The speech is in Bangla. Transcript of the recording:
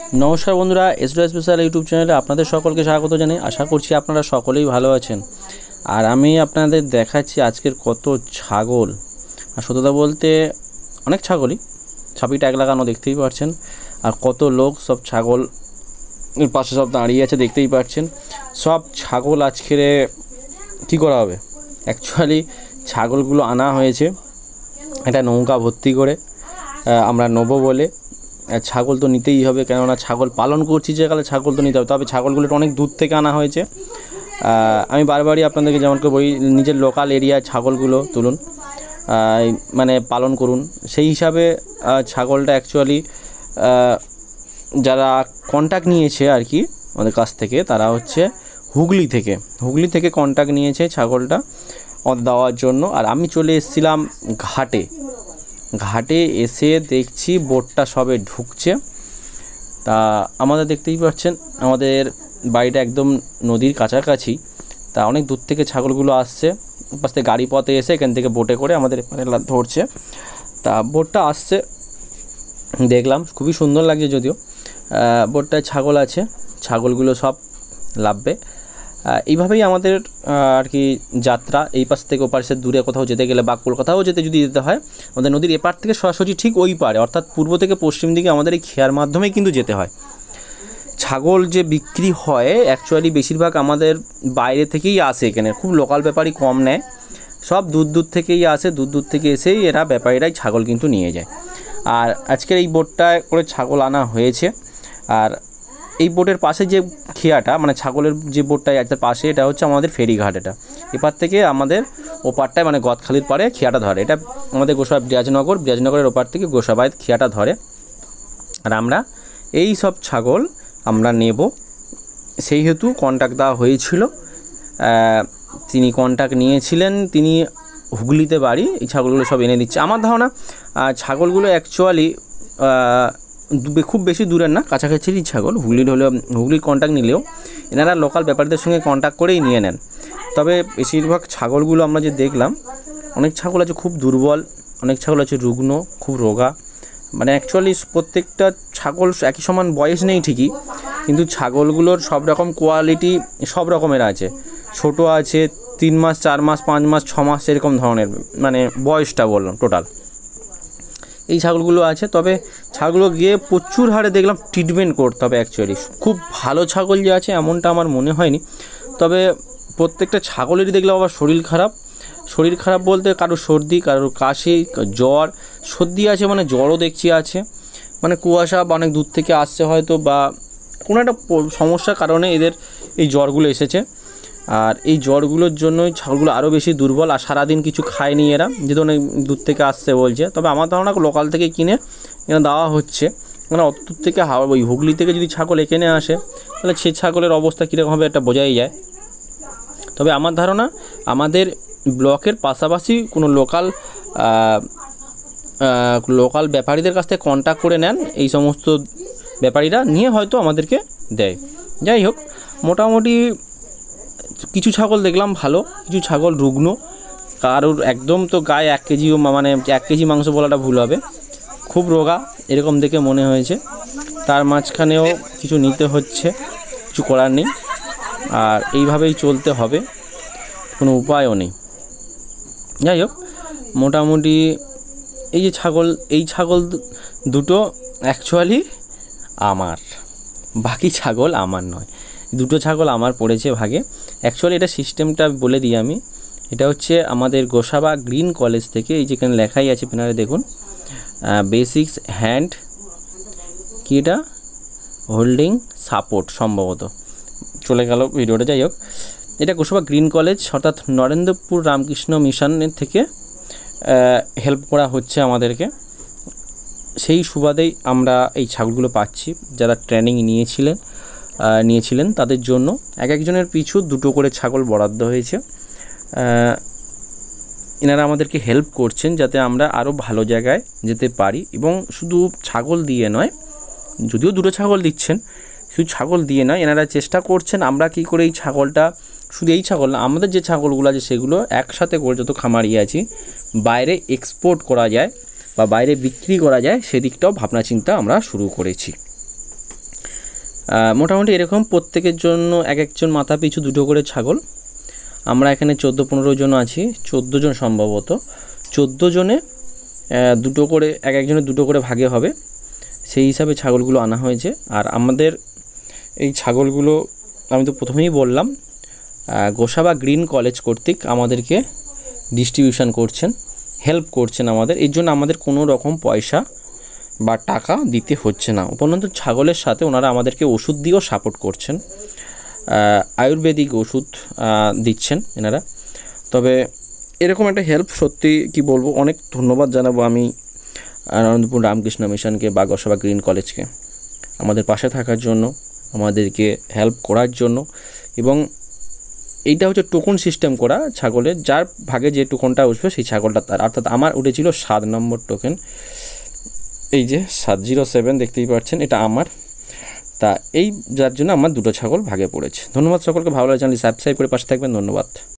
नमस्कार बंधुरा एसडो स्पेशल यूट्यूब चैनले आपनादेर सकलके स्वागत जानाई। आशा करछि आपनारा सकलेई भालो आछेन। और आमी आपनादेर देखाच्छि आजकेर कत छागल। और सत्यता बोलते अनेक छागलई छापी टैग लागानो देखतेई पाच्छेन। और कत लोक सब छागल पाशे सब दाঁড়িয়ে আছে देखतेई पाच्छेन। सब छागल आजके कि करा होबे एक्चुअली छागलगुलो आना हयेछे एटा नौका भर्ती करे आमरा नेबो बोले। छागल तो नितेई होबे केनना छागल पालन करछि जेकाले छागल तो निते होबे। तबे छागलगुलो अनेक दूर थेके आना हयेछे। आमी बारबारই आपनादेरके जेमन करे बলি निजेर लोकाल एरियाय छागलगुलो तुलुन माने पालन करुन। सेई हिसाबे छागलटा एक्चुअली যারা কন্ট্যাক্ট নিয়েছে আর কি আমাদের কাছ থেকে তারা হচ্ছে হুগলি থেকে কন্ট্যাক্ট নিয়েছে ছাগলটা আমাদের দেওয়ার জন্য। আর আমি চলে এসেছিলাম ঘাটে এসে দেখছি বোটটা সবে ঢুকছে। তা আমাদের দেখতেই পাচ্ছেন আমাদের বাড়িটা একদম নদীর কাছাকাছি। তা অনেক দূর থেকে ছাগলগুলো আসছে পাশ থেকে গাড়ি পথে এসে এখান থেকে বোটে করে আমাদের এখানে ধরছে। তা বোটটা আসছে দেখলাম খুবই সুন্দর লাগছে। যদিও বোটটায় ছাগল আছে, ছাগলগুলো সব লাভবে। এইভাবেই আমাদের আর কি যাত্রা। এই পাশ থেকে ওপার সে দূরে কোথাও যেতে গেলে বা কলকাতাও যদি যেতে হয় আমাদের নদীর এপার থেকে সরাসরি ঠিক ওই পারে অর্থাৎ পূর্ব থেকে পশ্চিম দিকে আমাদের এই খেয়ার মাধ্যমেই কিন্তু যেতে হয়। ছাগল যে বিক্রি হয় অ্যাকচুয়ালি বেশিরভাগ আমাদের বাইরে থেকেই আসে, এখানে খুব লোকাল ব্যাপারী কম নেয়, সব দূর থেকেই আসে। দূর থেকে এসেই এরা ব্যাপারীরাই ছাগল কিন্তু নিয়ে যায়। আর আজকের এই বোটটায় করে ছাগল আনা হয়েছে। আর এই বোটের পাশে যে খেয়াটা মানে ছাগলের যে বোটটা আছে পাশে এটা হচ্ছে আমাদের ফেরিঘাট। এটা এপার থেকে আমাদের ওপারটায় মানে গদখালির পাড়ে খেয়াটা ধরে। এটা আমাদের গোসাবা বিরাজনগরের ওপার থেকে গোসাবায় খেয়াটা ধরে। আর আমরা এই সব ছাগল আমরা নেব সেই হেতু কন্ট্যাক্ট দেওয়া হয়েছিল। তিনি কন্ট্যাক্ট নিয়েছিলেন, তিনি হুগলিতে বাড়ি। এই ছাগলগুলো সব এনে দিচ্ছে। আমার ধারণা ছাগলগুলো অ্যাকচুয়ালি খুব বেশি দূরের না, কাছাকাছিরই ছাগল। হুগলির কন্ট্যাক্ট নিলেও এনারা লোকাল ব্যাপারীদের সঙ্গে কন্ট্যাক্ট করেই নিয়ে নেন। তবে বেশিরভাগ ছাগলগুলো আমরা যে দেখলাম অনেক ছাগল আছে খুব দুর্বল, অনেক ছাগল আছে রুগ্ন, খুব রোগা। মানে অ্যাকচুয়ালি প্রত্যেকটা ছাগল একই সমান বয়স নেই ঠিকই, কিন্তু ছাগলগুলোর সব রকম কোয়ালিটি সব রকমের আছে। ছোট আছে 3 মাস 4 মাস 5 মাস 6 মাস এরকম ধরনের মানে বয়সটা বললাম টোটাল এই ছাগলগুলো আছে। তবে ছাগলগুলো গিয়ে প্রচুর হারে দেখলাম ট্রিটমেন্ট করতে হবে। অ্যাকচুয়ালি খুব ভালো ছাগল যে আছে এমনটা আমার মনে হয়নি। তবে প্রত্যেকটা ছাগলেরই দেখলাম আবার শরীর খারাপ বলতে কারো সর্দি, কারো কাশি, জ্বর। সর্দি আছে মানে জ্বরও দেখছি আছে, মানে কুয়াশা বা অনেক দূর থেকে আসছে হয়তো বা কোনো একটা সমস্যার কারণে এদের এই জ্বরগুলো এসেছে। আর এই জ্বরগুলোর জন্যই ছাগলগুলো আরও বেশি দুর্বল। আর সারাদিন কিছু খায়নি এরা, যেহেতু অনেক দূর থেকে আসছে বলছে। তবে আমার ধারণা লোকাল থেকে কিনে এখানে দেওয়া হচ্ছে। মানে অত দূর থেকে ওই হুগলি থেকে যদি ছাগল এখানে আসে তাহলে সেই ছাগলের অবস্থা কীরকম হবে একটা বোঝাই যায়। তবে আমার ধারণা আমাদের ব্লকের পাশাপাশি কোনো লোকাল ব্যাপারীদের কাছ থেকে কন্ট্যাক্ট করে নেন এই সমস্ত ব্যাপারীরা, নিয়ে হয়তো আমাদেরকে দেয়। যাই হোক, মোটামুটি কিছু ছাগল দেখলাম ভালো, কিছু ছাগল রুগ্ন, কারোর একদম তো গায়ে 1 কেজিও মানে 1 কেজি মাংস বলাটা ভুল হবে, খুব রোগা এরকম দেখে মনে হয়েছে। তার মাঝখানেও কিছু নিতে হচ্ছে, কিছু করার নেই। আর এইভাবেই চলতে হবে, কোনো উপায়ও নেই। যাই হোক, মোটামুটি এই ছাগল দুটো অ্যাকচুয়ালি আমার, বাকি ছাগল আমার নয়। দুটো ছাগল আমার পড়েছে ভাগে। অ্যাকচুয়ালি এটা সিস্টেমটা বলে দিই আমি। এটা হচ্ছে আমাদের গোসাবা গ্রিন কলেজ থেকে, এই যেখানে লেখাই আছে আপনারা দেখুন, বেসিক্স হ্যান্ড কি এটা হোল্ডিং সাপোর্ট সম্ভবত চলে গেল ভিডিওটা। যাই হোক, এটা গোসাবা গ্রিন কলেজ অর্থাৎ নরেন্দ্রপুর রামকৃষ্ণ মিশনের থেকে হেল্প করা হচ্ছে আমাদেরকে। সেই সুবাদেই আমরা এই ছাগলগুলো পাচ্ছি। যারা ট্রেনিং নিয়েছিলেন তাদের জন্য একজনের পিছু 2টো করে ছাগল বরাদ্দ হয়েছে। এনারা আমাদেরকে হেল্প করছেন যাতে আমরা আরও ভালো জায়গায় যেতে পারি। এবং শুধু ছাগল দিয়ে নয়, যদিও 2টো ছাগল দিচ্ছেন, শুধু ছাগল দিয়ে নয়, এনারা চেষ্টা করছেন আমরা কি করে এই ছাগলটা, শুধু এই ছাগল না, আমাদের যে ছাগলগুলো আছে সেগুলো একসাথে করে যত খামারি আছি বাইরে এক্সপোর্ট করা যায় বা বাইরে বিক্রি করা যায় সেদিকটাও ভাবনা চিন্তা আমরা শুরু করেছি। মোটামুটি এরকম প্রত্যেকের জন্য এক একজন মাথা পিছু 2টো করে ছাগল। আমরা এখানে 14-15 জন আছি, 14 জন সম্ভবত। 14 জনে 2টো করে, এক একজনের 2টো করে ভাগে হবে, সেই হিসাবে ছাগলগুলো আনা হয়েছে। আর আমাদের এই ছাগলগুলো আমি তো প্রথমেই বললাম, গোসাবা গ্রিন কলেজ কর্তৃক আমাদেরকে ডিস্ট্রিবিউশন করছেন, হেল্প করছেন আমাদের। এর জন্য আমাদের কোনো রকম পয়সা বা টাকা দিতে হচ্ছে না। উপরন্তু ছাগলের সাথে ওনারা আমাদেরকে ওষুধ দিয়েও সাপোর্ট করছেন, আয়ুর্বেদিক ওষুধ দিচ্ছেন এনারা। তবে এরকম একটা হেল্প সত্যি কি বলবো, অনেক ধন্যবাদ জানাবো আমি আনন্দপুর রামকৃষ্ণ মিশনকে বা গোসাবা গ্রিন কলেজকে আমাদের পাশে থাকার জন্য, আমাদেরকে হেল্প করার জন্য। এবং এইটা হচ্ছে টোকন সিস্টেম করা ছাগলের, যার ভাগে যে টোকনটা উঠবে সেই ছাগলটা তার। অর্থাৎ আমার উঠেছিল 7 নম্বর টোকেন, এই যে 707 দেখতেই পাচ্ছেন, এটা আমার। তা এই যার জন্য আমার 2টো ছাগল ভাগে পড়েছে। ধন্যবাদ সকলকে, ভালো লাগে চ্যানেলটি সাবস্ক্রাইব করে পাশে থাকবেন। ধন্যবাদ।